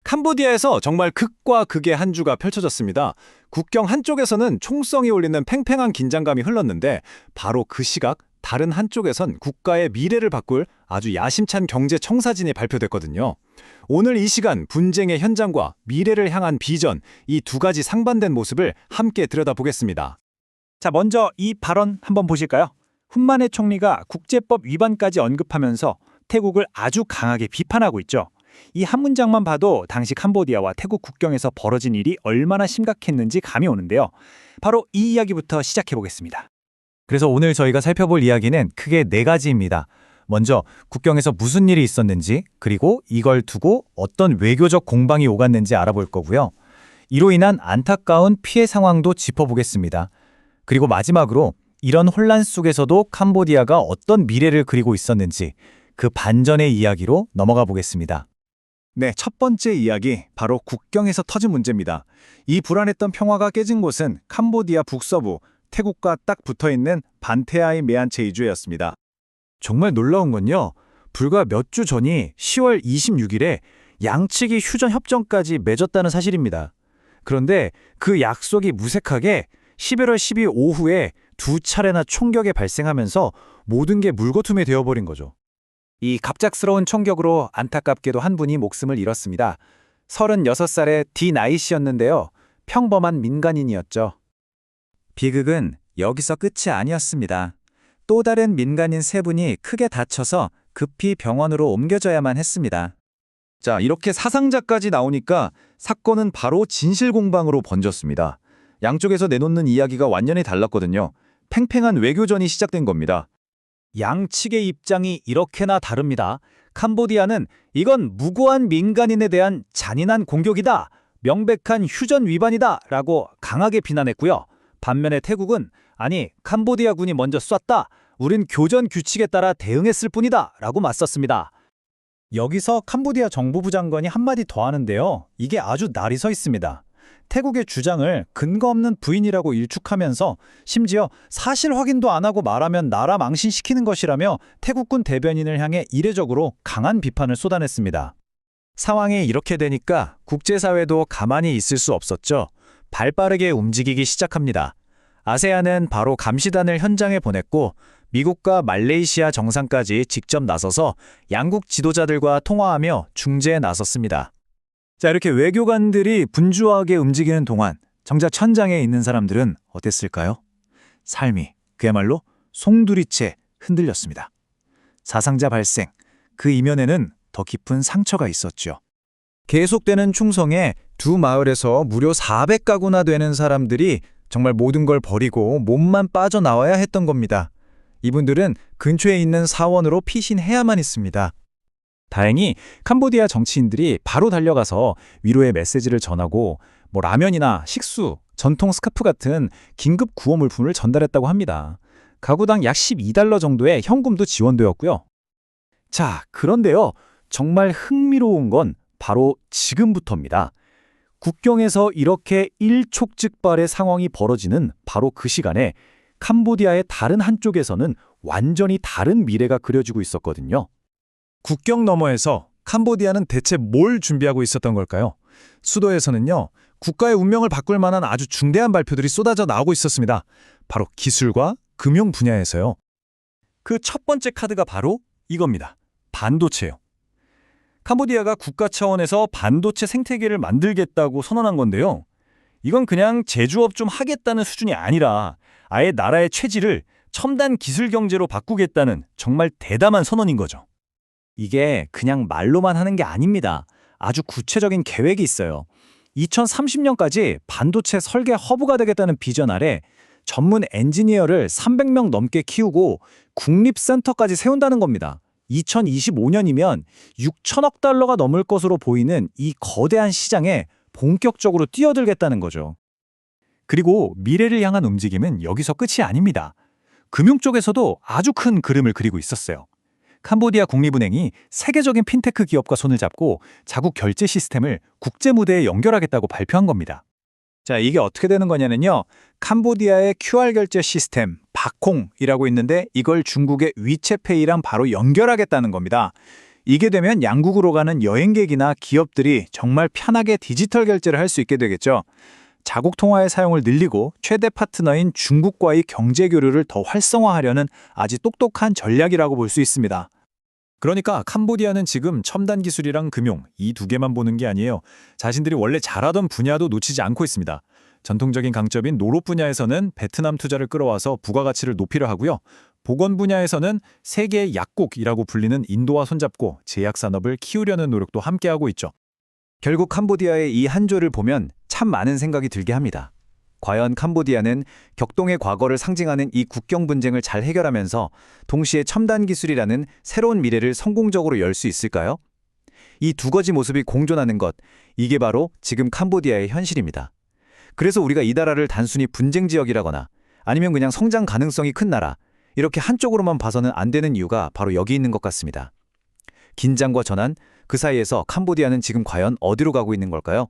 캄보디아에서 정말 극과 극의 한 주가 펼쳐졌습니다. 국경 한쪽에서는 총성이 울리는 팽팽한 긴장감이 흘렀는데 바로 그 시각 다른 한쪽에선 국가의 미래를 바꿀 아주 야심찬 경제 청사진이 발표됐거든요. 오늘 이 시간 분쟁의 현장과 미래를 향한 비전, 이 두 가지 상반된 모습을 함께 들여다보겠습니다. 자, 먼저 이 발언 한번 보실까요? 훈만회 총리가 국제법 위반까지 언급하면서 태국을 아주 강하게 비판하고 있죠. 이 한 문장만 봐도 당시 캄보디아와 태국 국경에서 벌어진 일이 얼마나 심각했는지 감이 오는데요. 바로 이 이야기부터 시작해 보겠습니다. 그래서 오늘 저희가 살펴볼 이야기는 크게 4가지입니다. 먼저 국경에서 무슨 일이 있었는지, 그리고 이걸 두고 어떤 외교적 공방이 오갔는지 알아볼 거고요. 이로 인한 안타까운 피해 상황도 짚어보겠습니다. 그리고 마지막으로 이런 혼란 속에서도 캄보디아가 어떤 미래를 그리고 있었는지 그 반전의 이야기로 넘어가 보겠습니다. 네, 첫 번째 이야기, 바로 국경에서 터진 문제입니다. 이 불안했던 평화가 깨진 곳은 캄보디아 북서부, 태국과 딱 붙어있는 반테아이 메안체이주였습니다. 정말 놀라운 건요. 불과 몇 주 전이 10월 26일에 양측이 휴전 협정까지 맺었다는 사실입니다. 그런데 그 약속이 무색하게 11월 12일 오후에 2차례나 총격이 발생하면서 모든 게 물거품이 되어버린 거죠. 이 갑작스러운 총격으로 안타깝게도 한 분이 목숨을 잃었습니다. 36살의 디 나이 씨였는데요. 평범한 민간인이었죠. 비극은 여기서 끝이 아니었습니다. 또 다른 민간인 3분이 크게 다쳐서 급히 병원으로 옮겨져야만 했습니다. 자, 이렇게 사상자까지 나오니까 사건은 바로 진실공방으로 번졌습니다. 양쪽에서 내놓는 이야기가 완전히 달랐거든요. 팽팽한 외교전이 시작된 겁니다. 양측의 입장이 이렇게나 다릅니다. 캄보디아는 이건 무고한 민간인에 대한 잔인한 공격이다, 명백한 휴전 위반이다 라고 강하게 비난했고요. 반면에 태국은 아니, 캄보디아군이 먼저 쐈다, 우린 교전 규칙에 따라 대응했을 뿐이다 라고 맞섰습니다. 여기서 캄보디아 정부부 장관이 한마디 더 하는데요. 이게 아주 날이 서 있습니다. 태국의 주장을 근거 없는 부인이라고 일축하면서 심지어 사실 확인도 안 하고 말하면 나라 망신시키는 것이라며 태국군 대변인을 향해 이례적으로 강한 비판을 쏟아냈습니다. 상황이 이렇게 되니까 국제사회도 가만히 있을 수 없었죠. 발빠르게 움직이기 시작합니다. 아세안은 바로 감시단을 현장에 보냈고 미국과 말레이시아 정상까지 직접 나서서 양국 지도자들과 통화하며 중재에 나섰습니다. 자, 이렇게 외교관들이 분주하게 움직이는 동안 정작 천장에 있는 사람들은 어땠을까요? 삶이 그야말로 송두리째 흔들렸습니다. 사상자 발생, 그 이면에는 더 깊은 상처가 있었죠. 계속되는 충성에 두 마을에서 무려 400가구나 되는 사람들이 정말 모든 걸 버리고 몸만 빠져나와야 했던 겁니다. 이분들은 근처에 있는 사원으로 피신해야만 했습니다. 다행히 캄보디아 정치인들이 바로 달려가서 위로의 메시지를 전하고 라면이나 식수, 전통 스카프 같은 긴급 구호 물품을 전달했다고 합니다. 가구당 약 12달러 정도의 현금도 지원되었고요. 자, 그런데요. 정말 흥미로운 건 바로 지금부터입니다. 국경에서 이렇게 일촉즉발의 상황이 벌어지는 바로 그 시간에 캄보디아의 다른 한쪽에서는 완전히 다른 미래가 그려지고 있었거든요. 국경 너머에서 캄보디아는 대체 뭘 준비하고 있었던 걸까요? 수도에서는요, 국가의 운명을 바꿀 만한 아주 중대한 발표들이 쏟아져 나오고 있었습니다. 바로 기술과 금융 분야에서요. 그 첫 번째 카드가 바로 이겁니다. 반도체요. 캄보디아가 국가 차원에서 반도체 생태계를 만들겠다고 선언한 건데요. 이건 그냥 제조업 좀 하겠다는 수준이 아니라 아예 나라의 체질을 첨단 기술 경제로 바꾸겠다는 정말 대담한 선언인 거죠. 이게 그냥 말로만 하는 게 아닙니다. 아주 구체적인 계획이 있어요. 2030년까지 반도체 설계 허브가 되겠다는 비전 아래 전문 엔지니어를 300명 넘게 키우고 국립센터까지 세운다는 겁니다. 2025년이면 6천억 달러가 넘을 것으로 보이는 이 거대한 시장에 본격적으로 뛰어들겠다는 거죠. 그리고 미래를 향한 움직임은 여기서 끝이 아닙니다. 금융 쪽에서도 아주 큰 그림을 그리고 있었어요. 캄보디아 국립은행이 세계적인 핀테크 기업과 손을 잡고 자국 결제 시스템을 국제 무대에 연결하겠다고 발표한 겁니다. 자, 이게 어떻게 되는 거냐면요. 캄보디아의 QR 결제 시스템, 바콩이라고 있는데 이걸 중국의 위챗페이랑 바로 연결하겠다는 겁니다. 이게 되면 양국으로 가는 여행객이나 기업들이 정말 편하게 디지털 결제를 할 수 있게 되겠죠. 자국 통화의 사용을 늘리고 최대 파트너인 중국과의 경제 교류를 더 활성화하려는 아주 똑똑한 전략이라고 볼 수 있습니다. 그러니까 캄보디아는 지금 첨단 기술이랑 금융 이 두 개만 보는 게 아니에요. 자신들이 원래 잘하던 분야도 놓치지 않고 있습니다. 전통적인 강점인 노로 분야에서는 베트남 투자를 끌어와서 부가가치를 높이려 하고요. 보건 분야에서는 세계의 약국이라고 불리는 인도와 손잡고 제약 산업을 키우려는 노력도 함께하고 있죠. 결국 캄보디아의 이 한조를 보면 참 많은 생각이 들게 합니다. 과연 캄보디아는 격동의 과거를 상징하는 이 국경 분쟁을 잘 해결하면서 동시에 첨단 기술이라는 새로운 미래를 성공적으로 열 수 있을까요? 이 두 가지 모습이 공존하는 것, 이게 바로 지금 캄보디아의 현실입니다. 그래서 우리가 이 나라를 단순히 분쟁 지역이라거나 아니면 그냥 성장 가능성이 큰 나라, 이렇게 한쪽으로만 봐서는 안 되는 이유가 바로 여기 있는 것 같습니다. 긴장과 전환, 그 사이에서 캄보디아는 지금 과연 어디로 가고 있는 걸까요?